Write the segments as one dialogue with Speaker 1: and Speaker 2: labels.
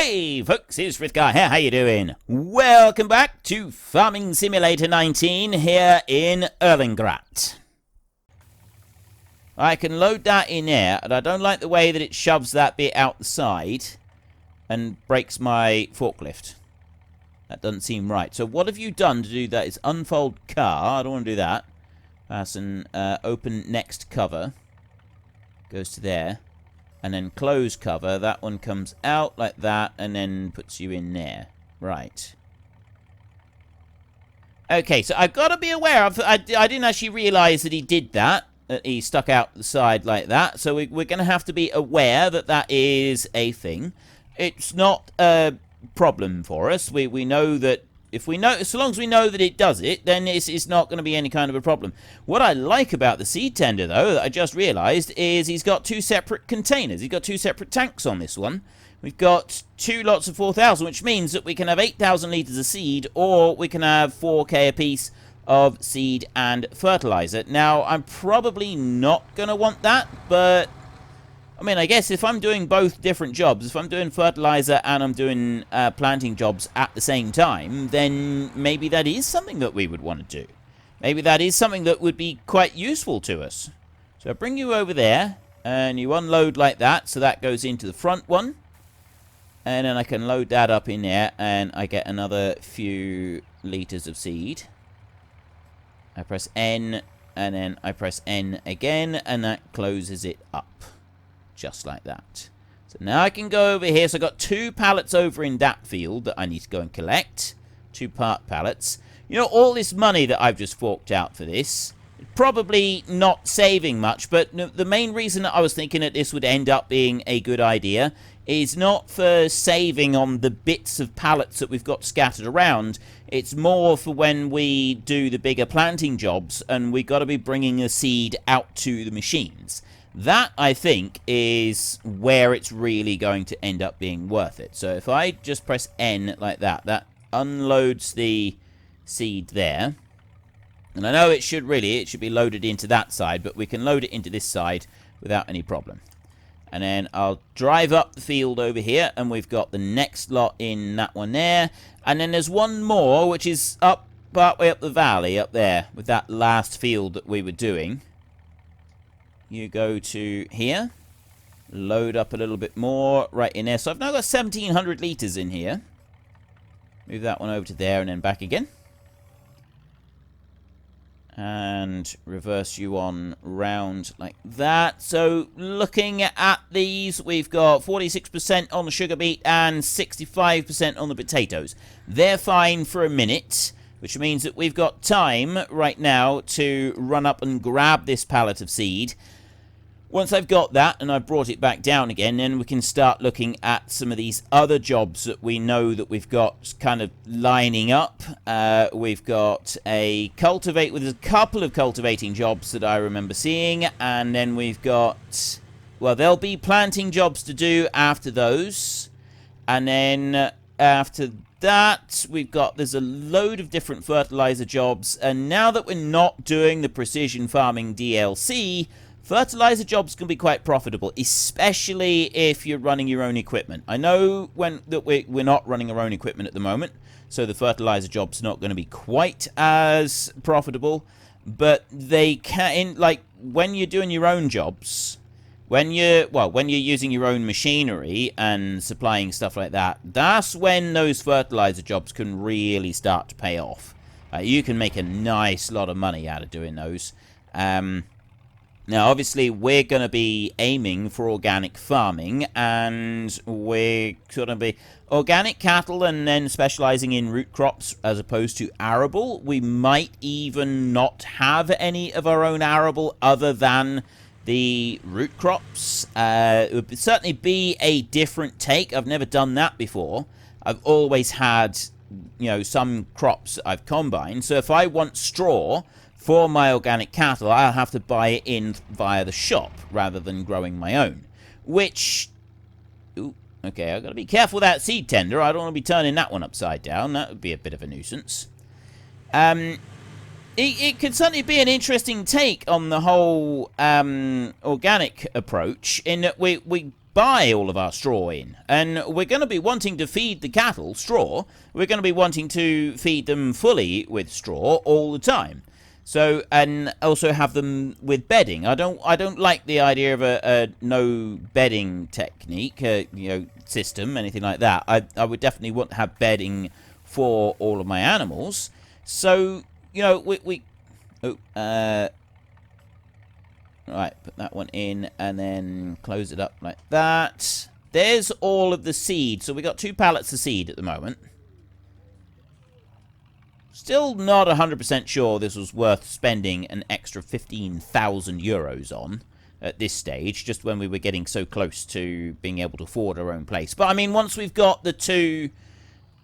Speaker 1: Hey folks, it's Frithgar here, how you doing? Welcome back to Farming Simulator 19 here in Erlengrat. I can load that in there, and I don't like the way that it shoves that bit out the side and breaks my forklift. That doesn't seem right. So what have you done to do that? Is unfold car. I don't want to do that. Fasten, open next cover. Goes to there. And then close cover. That one comes out like that and then puts you in there. Right. Okay, so I've got to be aware of... I didn't actually realise that he did that. That he stuck out the side like that. So we're going to have to be aware that that is a thing. It's not a problem for us. We know that... If we know, so long as we know that it does it, then it's not going to be any kind of a problem. What I like about the seed tender, though, that I just realised, is he's got two separate containers. He's got two separate tanks on this one. We've got 2 lots of 4,000, which means that we can have 8,000 litres of seed, or we can have 4k a piece of seed and fertiliser. Now, I'm probably not going to want that, but... I mean, I guess if I'm doing both different jobs, if I'm doing fertilizer and I'm doing planting jobs at the same time, then maybe that is something that we would want to do. Maybe that is something that would be quite useful to us. So I bring you over there, and you unload like that, so that goes into the front one. And then I can load that up in there, and I get another few litres of seed. I press N, and then I press N again, and that closes it up. Just like that. So now I can go over here. So I've got 2 pallets over in that field that I need to go and collect. 2 part pallets. You know, all this money that I've just forked out for this, probably not saving much, but the main reason that I was thinking that this would end up being a good idea is not for saving on the bits of pallets that we've got scattered around. It's more for when we do the bigger planting jobs and we've got to be bringing the seed out to the machines. That, I think, is where it's really going to end up being worth it. So if I just press N like that, that unloads the seed there. And I know it should be loaded into that side, but we can load it into this side without any problem. And then I'll drive up the field over here, and we've got the next lot in that one there. And then there's one more, which is up partway up the valley, up there, with that last field that we were doing. You go to here, load up a little bit more right in there. So I've now got 1,700 litres in here. Move that one over to there and then back again. And reverse you on round like that. So looking at these, we've got 46% on the sugar beet and 65% on the potatoes. They're fine for a minute, which means that we've got time right now to run up and grab this pallet of seed. Once I've got that and I've brought it back down again, then we can start looking at some of these other jobs that we know that we've got kind of lining up. We've got a cultivate with a couple of cultivating jobs that I remember seeing, and then we've got, well, there'll be planting jobs to do after those, and then after that there's a load of different fertilizer jobs. And now that we're not doing the precision farming DLC, fertilizer jobs can be quite profitable, especially if you're running your own equipment. I know that we're not running our own equipment at the moment, so the fertilizer job's not going to be quite as profitable, but they can, like, when you're doing your own jobs, when you're using your own machinery and supplying stuff like that, that's when those fertilizer jobs can really start to pay off. You can make a nice lot of money out of doing those. Now, obviously, we're going to be aiming for organic farming, and we're going to be organic cattle and then specializing in root crops as opposed to arable. We might even not have any of our own arable other than the root crops. It would certainly be a different take. I've never done that before. I've always had, you know, some crops that I've combined. So if I want straw for my organic cattle, I'll have to buy it in via the shop rather than growing my own. Which... Ooh, okay, I've got to be careful with that seed tender. I don't want to be turning that one upside down. That would be a bit of a nuisance. It could certainly be an interesting take on the whole organic approach, in that we buy all of our straw in. And we're going to be wanting to feed the cattle straw. We're going to be wanting to feed them fully with straw all the time. So, and also have them with bedding. I don't like the idea of a no bedding technique, system, anything like that. I would definitely want to have bedding for all of my animals. So, right, put that one in and then close it up like that. There's all of the seed. So we got 2 pallets of seed at the moment. Still not 100% sure this was worth spending an extra 15,000 euros on at this stage, just when we were getting so close to being able to afford our own place. But I mean, once we've got the 2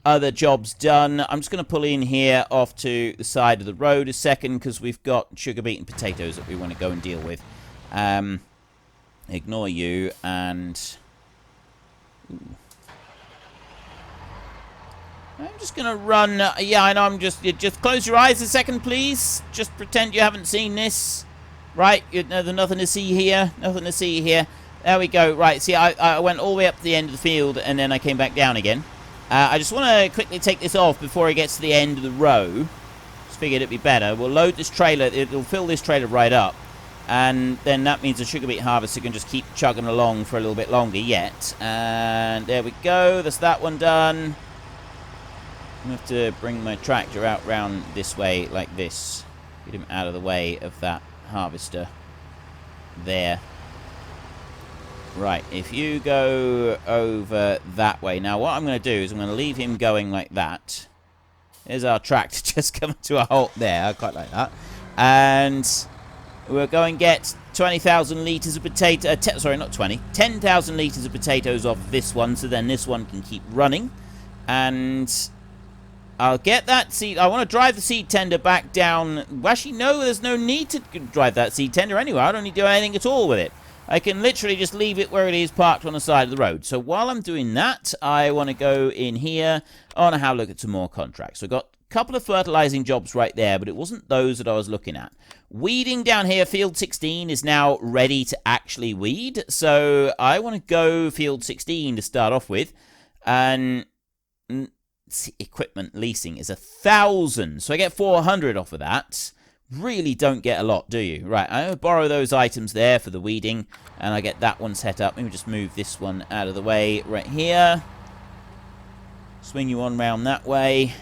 Speaker 1: other jobs done, I'm just going to pull in here off to the side of the road a second, because we've got sugar beet and potatoes that we want to go and deal with. Ignore you, and ooh. I'm just going to run. Yeah, I know, just close your eyes a second, please. Just pretend you haven't seen this. Right, there's nothing to see here. Nothing to see here. There we go. Right, see, I went all the way up to the end of the field, and then I came back down again. I just want to quickly take this off before it gets to the end of the row. Just figured it'd be better. We'll load this trailer. It'll fill this trailer right up. And then that means the sugar beet harvester can just keep chugging along for a little bit longer yet. And there we go. That's that one done. I'm going to have to bring my tractor out round this way like this. Get him out of the way of that harvester. There. Right, if you go over that way. Now, what I'm going to do is I'm going to leave him going like that. There's our tractor just coming to a halt there. I quite like that. And we'll go and get 20,000 litres of potato... sorry, not 20. 10,000 litres of potatoes off this one, so then this one can keep running. And I'll get that seed... I want to drive the seed tender back down... Well, actually, no, there's no need to drive that seed tender anywhere. I don't need to do anything at all with it. I can literally just leave it where it is, parked on the side of the road. So while I'm doing that, I want to go in here. I want to have a look at some more contracts. So I've got a couple of fertilizing jobs right there, but it wasn't those that I was looking at. Weeding down here, field 16 is now ready to actually weed. So I want to go field 16 to start off with. And equipment leasing is 1,000. So I get 400 off of that. Really don't get a lot, do you? Right, I'm going to borrow those items there for the weeding, and I get that one set up. Let me just move this one out of the way right here. Swing you on round that way.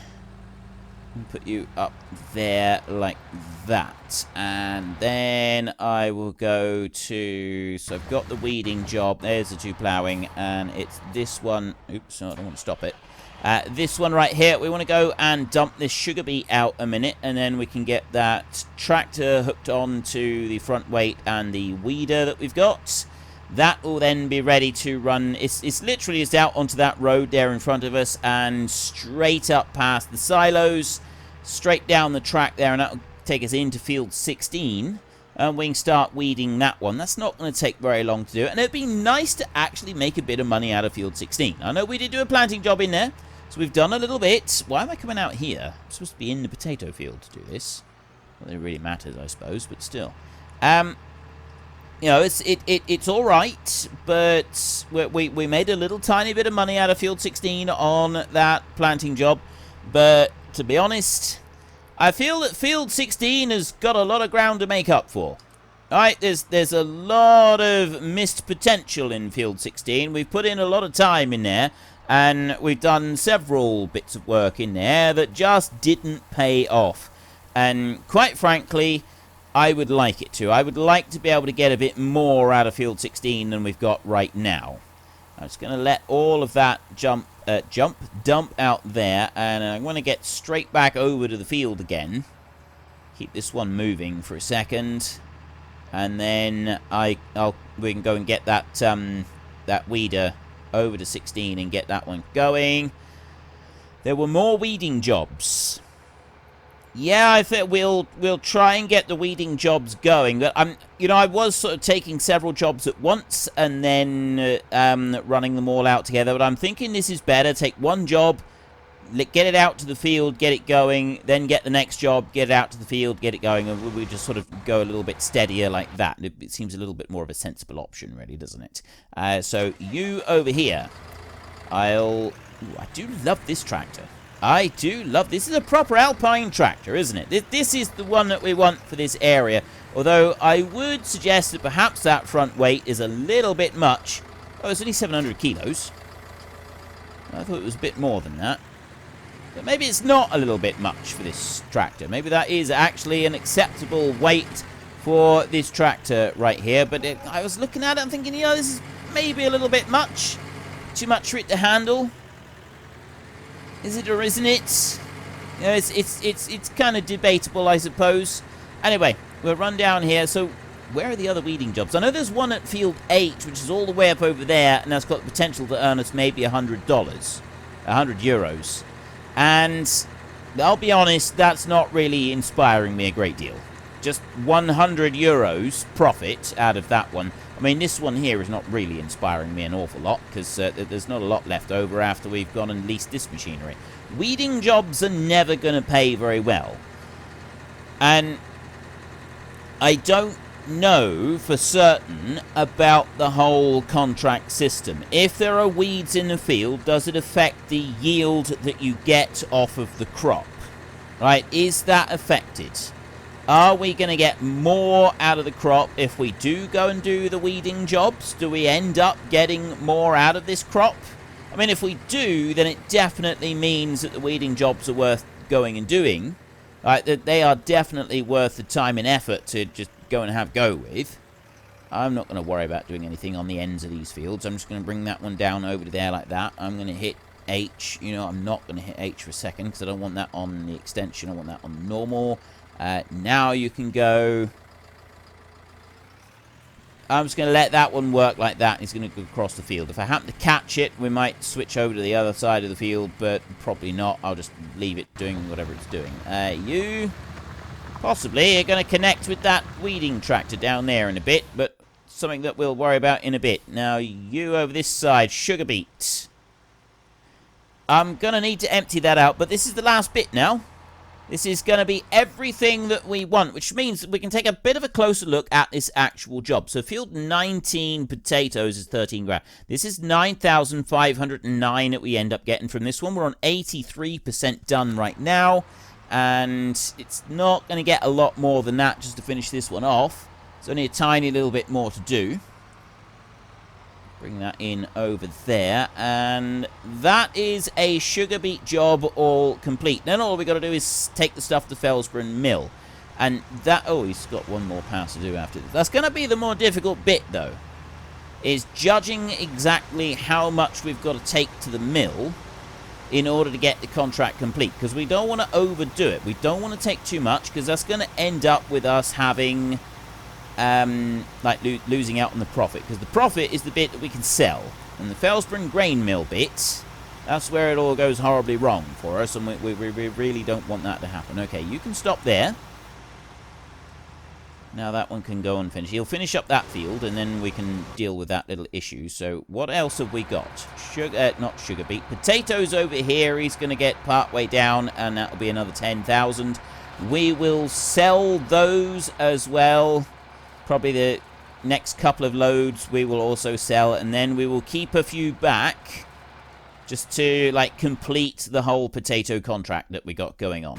Speaker 1: And put you up there like that. And then I will go to... So I've got the weeding job. There's the 2 ploughing, and it's this one. Oops, I don't want to stop it. This one right here, we want to go and dump this sugar beet out a minute, and then we can get that tractor hooked on to the front weight and the weeder that we've got. That will then be ready to run. It's literally just out onto that road there in front of us and straight up past the silos, straight down the track there, and that will take us into field 16. And we can start weeding that one. That's not going to take very long to do. And it'd be nice to actually make a bit of money out of field 16. I know we did do a planting job in there. So we've done a little bit. Why am I coming out here? I'm supposed to be in the potato field to do this. Well, it really matters, I suppose, but still. It's all right, but we made a little tiny bit of money out of field 16 on that planting job. But to be honest, I feel that field 16 has got a lot of ground to make up for. All right, there's a lot of missed potential in field 16. We've put in a lot of time in there. And we've done several bits of work in there that just didn't pay off. And quite frankly, I would like it to. I would like to be able to get a bit more out of field 16 than we've got right now. I'm just going to let all of that dump out there. And I'm going to get straight back over to the field again. Keep this one moving for a second. And then we can go and get that weeder over to 16 and get that one going. There were more weeding jobs. Yeah, I think we'll try and get the weeding jobs going. But I was sort of taking several jobs at once and then running them all out together. But I'm thinking this is better. Take one job, get it out to the field, get it going, then get the next job, get it out to the field, get it going, and we just sort of go a little bit steadier like that. It seems a little bit more of a sensible option, really, doesn't it? So you over here, Ooh, I do love this tractor. I do love this. Is a proper Alpine tractor, isn't it? This is the one that we want for this area. Although I would suggest that perhaps that front weight is a little bit much. Oh, it's only 700 kilos. I thought it was a bit more than that. But maybe it's not a little bit much for this tractor. Maybe that is actually an acceptable weight for this tractor right here. But I was looking at it and thinking, you know, this is maybe a little bit much. Too much for it to handle. Is it or isn't it? You know, it's kind of debatable, I suppose. Anyway, we'll run down here. So, where are the other weeding jobs? I know there's one at Field 8, which is all the way up over there, and that's got the potential to earn us maybe $100. 100 euros. And I'll be honest, that's not really inspiring me a great deal. Just 100 euros profit out of that one. I mean, this one here is not really inspiring me an awful lot, because there's not a lot left over after we've gone and leased this machinery. Weeding jobs are never going to pay very well. And I don't know for certain about the whole contract system. If there are weeds in the field, does it affect the yield that you get off of the crop? Right? Is that affected? Are we going to get more out of the crop if we do go and do the weeding jobs? Do we end up getting more out of this crop? I mean, if we do, then it definitely means that the weeding jobs are worth going and doing. Right? That they are definitely worth the time and effort to just go and have go with. I'm not going to worry about doing anything on the ends of these fields. I'm just going to bring that one down over to there like that. I'm going to hit H. You know, I'm not going to hit H for a second because I don't want that on the extension. I want that on normal. Now you can go. I'm just going to let that one work like that. He's going to go across the field. If I happen to catch it, we might switch over to the other side of the field, but probably not. I'll just leave it doing whatever it's doing. You possibly are going to connect with that weeding tractor down there in a bit, but something that we'll worry about in a bit. Now, you over this side, sugar beet. I'm going to need to empty that out, but this is the last bit now. This is going to be everything that we want, which means that we can take a bit of a closer look at this actual job. So field 19 potatoes is 13 grand. This is 9,509 that we end up getting from this one. We're on 83% done right now, and it's not going to get a lot more than that just to finish this one off. It's only a tiny little bit more to do. Bring that in over there, and that is a sugar beet job all complete. Then all we got to do is take the stuff to Felsborough Mill, and that, oh, he's got one more pass to do after this. That's going to be the more difficult bit, though, is judging exactly how much we've got to take to the mill in order to get the contract complete, because we don't want to overdo it. We don't want to take too much, because that's going to end up with us having losing out on the profit, because the profit is the bit that we can sell, and the Felsborough grain mill bit, that's where it all goes horribly wrong for us, and we really don't want that to happen. Okay, you can stop there. Now that one can go and finish. He'll finish up that field, and then we can deal with that little issue. So what else have we got? Not sugar beet. Potatoes over here. He's going to get part way down, and that'll be another 10,000. We will sell those as well. Probably the next couple of loads we will also sell, and then we will keep a few back just to complete the whole potato contract that we got going on.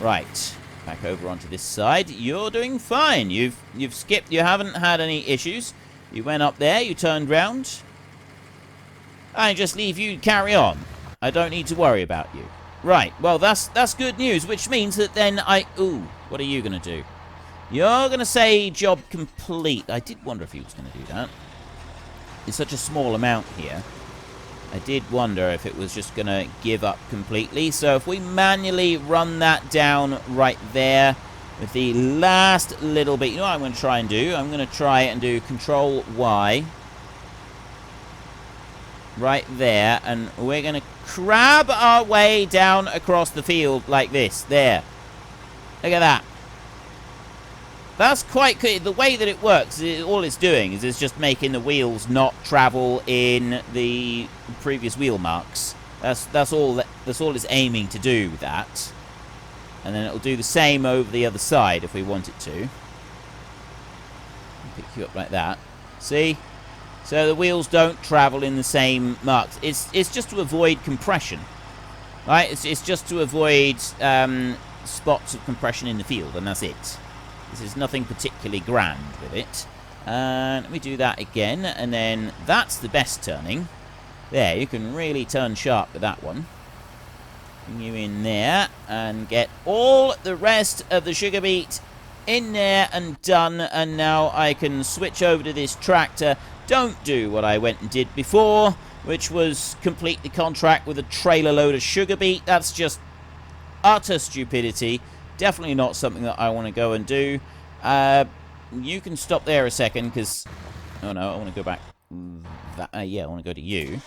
Speaker 1: Right, back over onto this side. You're doing fine. You've skipped. You haven't had any issues. You went up there, you turned round. I just leave you carry on. I don't need to worry about you. Right, well that's good news, which means that then ooh, what are you gonna do? You're going to say job complete. I did wonder if he was going to do that. It's such a small amount here. I did wonder if it was just going to give up completely. So if we manually run that down right there with the last little bit. You know what I'm going to try and do? I'm going to try and do Control Y. Right there. And we're going to crab our way down across the field like this. There. Look at that. That's quite good. The way that it works, all it's doing is it's just making the wheels not travel in the previous wheel marks. That's all it's aiming to do with that. And then it'll do the same over the other side if we want it to. Pick you up like that. See? So the wheels don't travel in the same marks. It's just to avoid compression. Right? It's just to avoid spots of compression in the field, and that's it. This is nothing particularly grand with it. Let me do that again, and then that's the best turning. There, you can really turn sharp with that one. Bring you in there, and get all the rest of the sugar beet in there and done. And now I can switch over to this tractor. Don't do what I went and did before, which was complete the contract with a trailer load of sugar beet. That's just utter stupidity. Definitely not something that I want to go and do. You can stop there a second, because... Oh no, I want to go back... yeah, I want to go to you.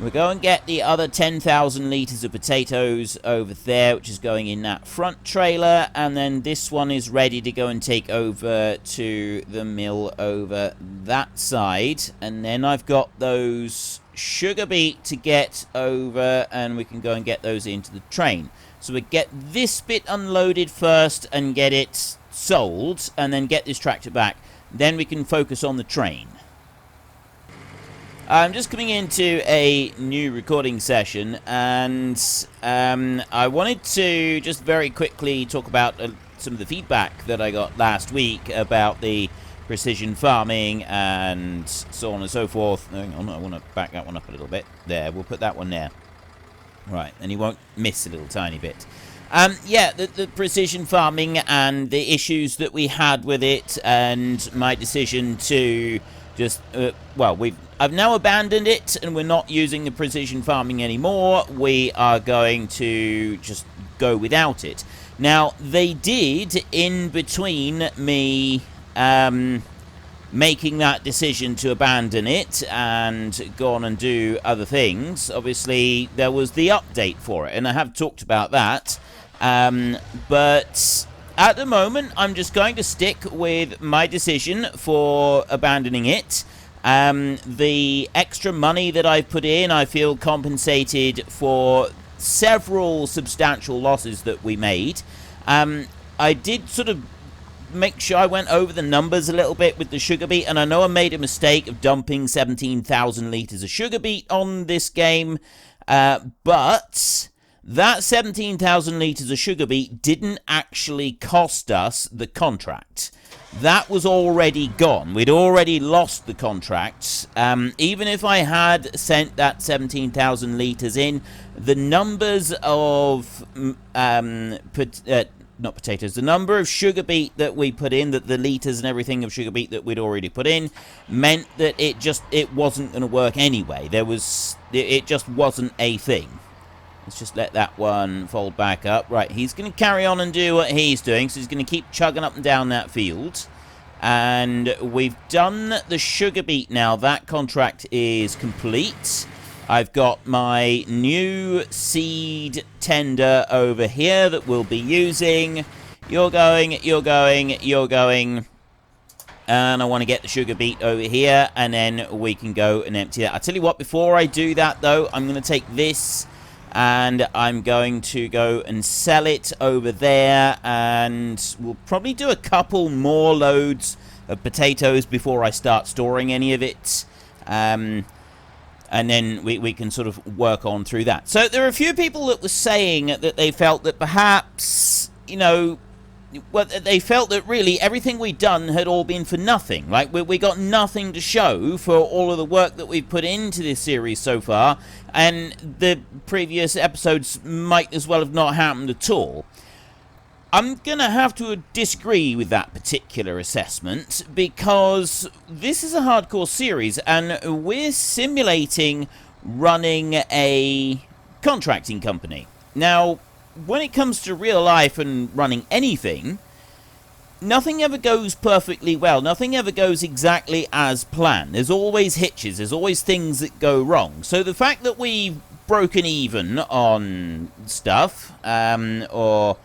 Speaker 1: We'll go and get the other 10,000 litres of potatoes over there, which is going in that front trailer. And then this one is ready to go and take over to the mill over that side. And then I've got those sugar beet to get over, and we can go and get those into the train. So we get this bit unloaded first and get it sold, and then get this tractor back. Then we can focus on the train. I'm just coming into a new recording session, and I wanted to just very quickly talk about some of the feedback that I got last week about the precision farming and so on and so forth. Hang on, I want to back that one up a little bit. There, we'll put that one there. Right, and you won't miss a little tiny bit. Yeah, the precision farming and the issues that we had with it, and my decision to just, I've now abandoned it, and we're not using the precision farming anymore. We are going to just go without it. Now, they did, in between me making that decision to abandon it and go on and do other things, obviously there was the update for it, and I have talked about that. But at the moment, I'm just going to stick with my decision for abandoning it. The extra money that I've put in, I feel compensated for several substantial losses that we made. I did sort of make sure I went over the numbers a little bit with the sugar beet, and I know I made a mistake of dumping 17,000 litres of sugar beet on this game, but that 17,000 litres of sugar beet didn't actually cost us the contract. That was already gone. We'd already lost the contract. Even if I had sent that 17,000 litres in, the numbers of not potatoes, the number of sugar beet that we put in, that the litres and everything of sugar beet that we'd already put in, meant that it wasn't going to work anyway. It just wasn't a thing. Let's just let that one fold back up. Right, he's going to carry on and do what he's doing, so he's going to keep chugging up and down that field. And we've done the sugar beet now. That contract is complete. I've got my new seed tender over here that we'll be using. You're going. And I want to get the sugar beet over here, and then we can go and empty that. I'll tell you what, before I do that, though, I'm going to take this, and I'm going to go and sell it over there, and we'll probably do a couple more loads of potatoes before I start storing any of it. And then we can sort of work on through that. So there are a few people that were saying that they felt that perhaps, well, they felt that really everything we'd done had all been for nothing. Like, we got nothing to show for all of the work that we've put into this series so far, and the previous episodes might as well have not happened at all. I'm going to have to disagree with that particular assessment, because this is a hardcore series, and we're simulating running a contracting company. Now, when it comes to real life and running anything, nothing ever goes perfectly well. Nothing ever goes exactly as planned. There's always hitches. There's always things that go wrong. So the fact that we've broken even on stuff, it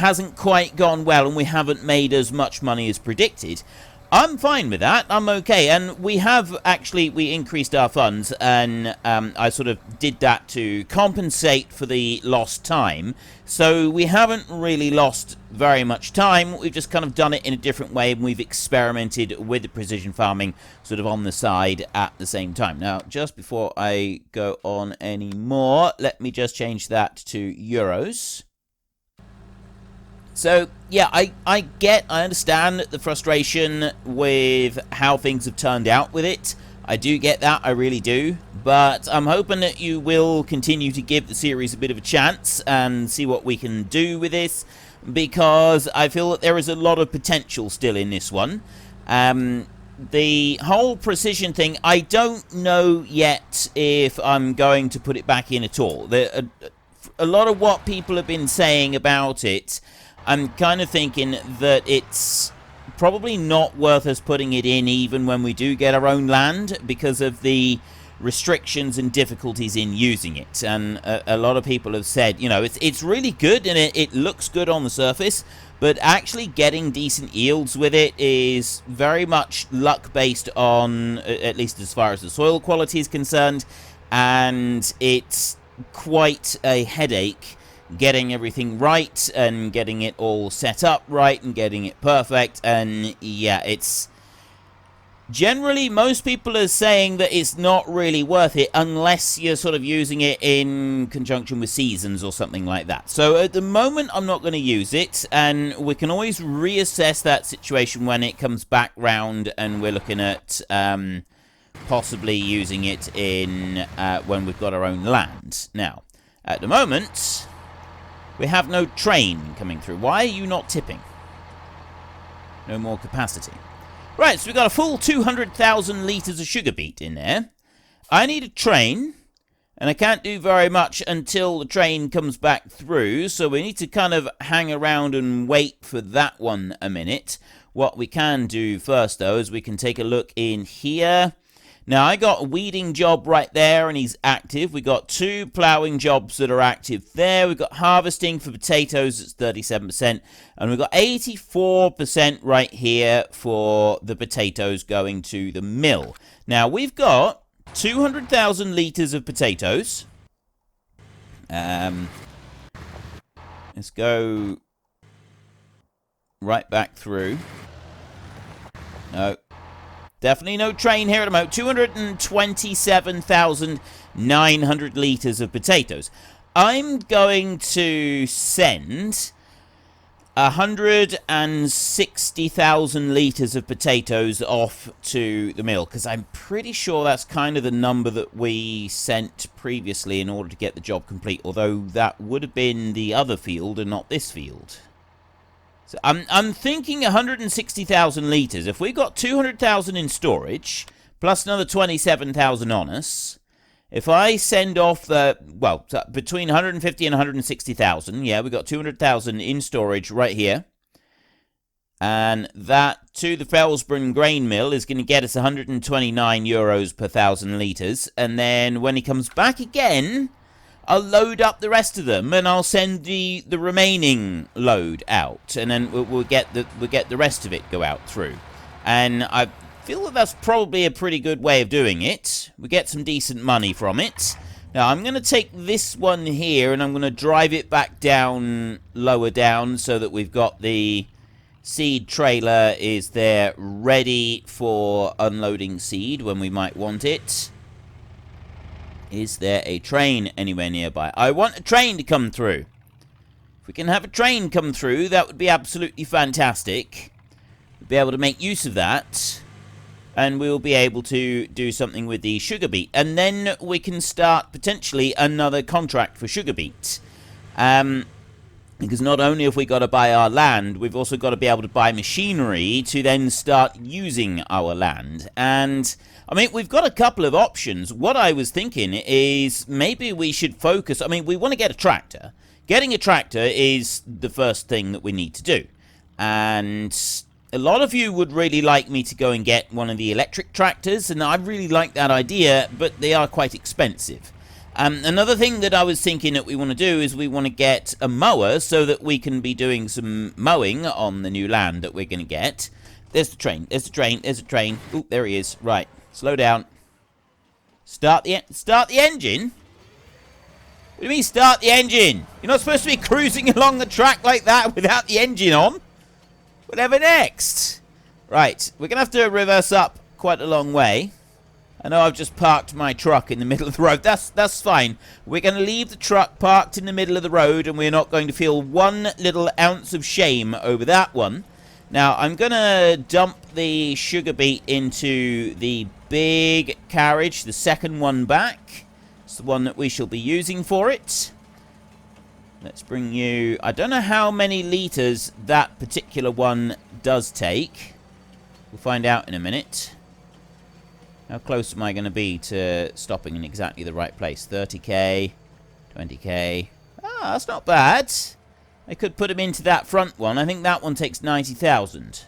Speaker 1: hasn't quite gone well and we haven't made as much money as predicted, I'm fine with that. I'm okay. And we increased our funds, and I sort of did that to compensate for the lost time. So we haven't really lost very much time. We've just kind of done it in a different way, and we've experimented with the precision farming sort of on the side at the same time. Now, just before I go on any more, let me just change that to euros. So, yeah, I understand the frustration with how things have turned out with it. I do get that, I really do. But I'm hoping that you will continue to give the series a bit of a chance and see what we can do with this, because I feel that there is a lot of potential still in this one. The whole precision thing, I don't know yet if I'm going to put it back in at all. A lot of what people have been saying about it, I'm kind of thinking that it's probably not worth us putting it in even when we do get our own land, because of the restrictions and difficulties in using it. And a lot of people have said, you know, it's really good and it looks good on the surface, but actually getting decent yields with it is very much luck based on, at least as far as the soil quality is concerned, and it's quite a headache getting everything right and getting it all set up right and getting it perfect. And yeah, it's generally, most people are saying that it's not really worth it unless you're sort of using it in conjunction with seasons or something like that. So at the moment, I'm not going to use it, and we can always reassess that situation when it comes back round and we're looking at possibly using it in when we've got our own land. Now, at the moment, we have no train coming through. Why are you not tipping? No more capacity. Right, so we've got a full 200,000 litres of sugar beet in there. I need a train, and I can't do very much until the train comes back through, so we need to kind of hang around and wait for that one a minute. What we can do first, though, is we can take a look in here. Now, I got a weeding job right there, and he's active. We got 2 ploughing jobs that are active there. We've got harvesting for potatoes, it's 37%. And we've got 84% right here for the potatoes going to the mill. Now, we've got 200,000 litres of potatoes. Let's go right back through. No. Definitely no train here at the moment. 227,900 litres of potatoes. I'm going to send 160,000 litres of potatoes off to the mill, because I'm pretty sure that's kind of the number that we sent previously in order to get the job complete, although that would have been the other field and not this field. So I'm thinking 160,000 litres. If we got 200,000 in storage, plus another 27,000 on us, if I send off the, well, between 150 and 160,000, yeah, we got 200,000 in storage right here. And that to the Felsbrunn grain mill is going to get us 129 euros per 1,000 litres. And then when he comes back again, I'll load up the rest of them, and I'll send the remaining load out, and then we'll get the rest of it go out through. And I feel that that's probably a pretty good way of doing it. We get some decent money from it. Now I'm going to take this one here, and I'm going to drive it back down, lower down, so that we've got the seed trailer is there ready for unloading seed when we might want it. Is there a train anywhere nearby? I want a train to come through. If we can have a train come through, that would be absolutely fantastic. We'll be able to make use of that. And we'll be able to do something with the sugar beet. And then we can start potentially another contract for sugar beet. Because not only have we got to buy our land, we've also got to be able to buy machinery to then start using our land. And I mean, we've got a couple of options. What I was thinking is maybe we should focus. I mean, we want to get a tractor. Getting a tractor is the first thing that we need to do. And a lot of you would really like me to go and get one of the electric tractors, and I really like that idea, but they are quite expensive. Another thing that I was thinking that we want to do is we want to get a mower so that we can be doing some mowing on the new land that we're going to get. There's the train. There's the train. There's the train. Ooh, there he is. Right. Slow down. Start the engine? What do you mean start the engine? You're not supposed to be cruising along the track like that without the engine on. Whatever next? Right. We're going to have to reverse up quite a long way. I know I've just parked my truck in the middle of the road. That's fine. We're going to leave the truck parked in the middle of the road, and we're not going to feel one little ounce of shame over that one. Now, I'm going to dump the sugar beet into the big carriage, the second one back. It's the one that we shall be using for it. Let's bring you... I don't know how many litres that particular one does take. We'll find out in a minute. How close am I going to be to stopping in exactly the right place? 30k, 20k. Ah, that's not bad. I could put him into that front one. I think that one takes 90,000.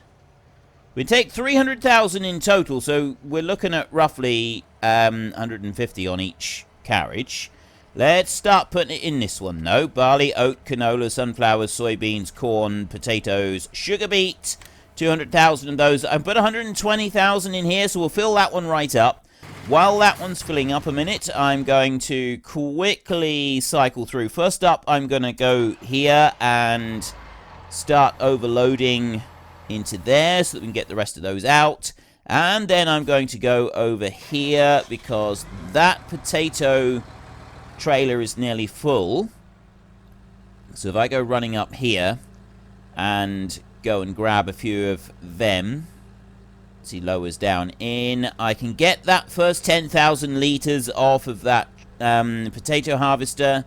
Speaker 1: We take 300,000 in total, so we're looking at roughly 150 on each carriage. Let's start putting it in this one, though. Barley, oat, canola, sunflowers, soybeans, corn, potatoes, sugar beet. 200,000 of those. I put 120,000 in here, so we'll fill that one right up. While that one's filling up a minute, I'm going to quickly cycle through. First up, I'm going to go here and start overloading into there so that we can get the rest of those out. And then I'm going to go over here because that potato trailer is nearly full. So if I go running up here and go and grab a few of them as he lowers down in, I can get that first 10,000 litres off of that potato harvester.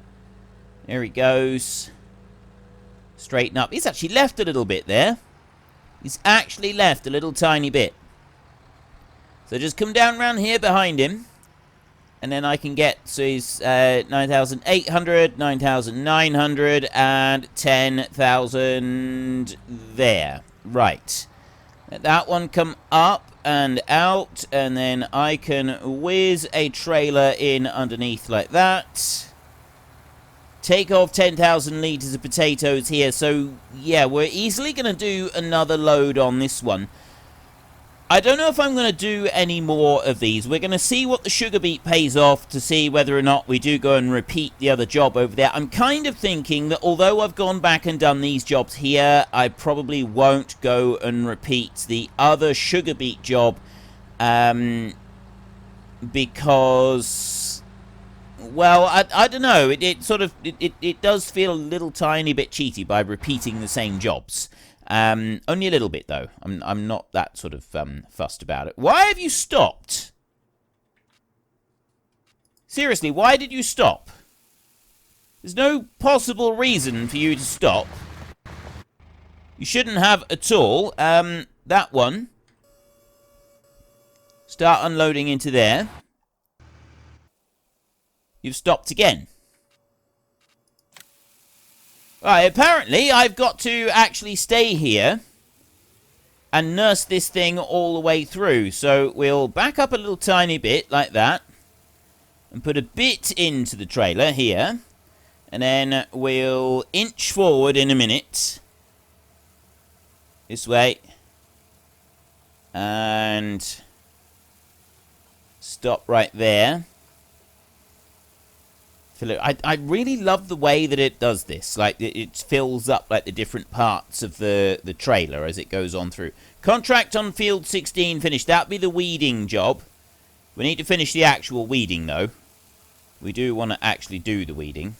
Speaker 1: There he goes. Straighten up. He's actually left a little bit there. He's actually left a little tiny bit. So just come down around here behind him. And then I can get, so he's 9,800, 9,900, and 10,000 there. Right. Let that one come up and out, and then I can whiz a trailer in underneath like that. Take off 10,000 litres of potatoes here. So, yeah, we're easily going to do another load on this one. I don't know if I'm going to do any more of these. We're going to see what the sugar beet pays off to see whether or not we do go and repeat the other job over there. I'm kind of thinking that although I've gone back and done these jobs here, I probably won't go and repeat the other sugar beet job because, well, I don't know. It does feel a little tiny bit cheaty by repeating the same jobs. Only a little bit, though. I'm not that sort of fussed about it. Why have you stopped? Seriously, why did you stop? There's no possible reason for you to stop. You shouldn't have at all. That one. Start unloading into there. You've stopped again. Right, apparently I've got to actually stay here and nurse this thing all the way through. So we'll back up a little tiny bit like that and put a bit into the trailer here. And then we'll inch forward in a minute. This way. And stop right there. I really love the way that it does this. Like, it fills up, like, the different parts of the trailer as it goes on through. Contract on field 16 finished. That'll be the weeding job. We need to finish the actual weeding, though. We do want to actually do the weeding.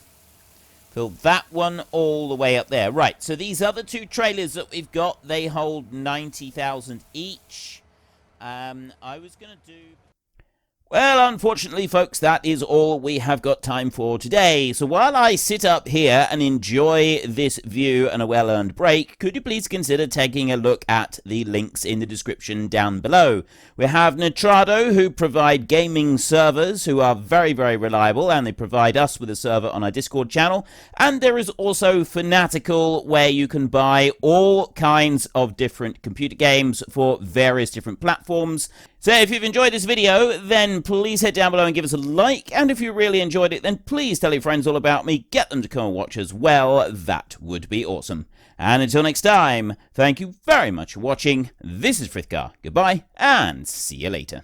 Speaker 1: Fill that one all the way up there. Right, so these other two trailers that we've got, they hold 90,000 each. I was going to do... Well, unfortunately, folks, that is all we have got time for today. So while I sit up here and enjoy this view and a well-earned break, could you please consider taking a look at the links in the description down below? We have Nitrado, who provide gaming servers, who are very, very reliable, and they provide us with a server on our Discord channel. And there is also Fanatical, where you can buy all kinds of different computer games for various different platforms. So if you've enjoyed this video, then please head down below and give us a like. And if you really enjoyed it, then please tell your friends all about me. Get them to come and watch as well. That would be awesome. And until next time, thank you very much for watching. This is Frithgar. Goodbye, and see you later.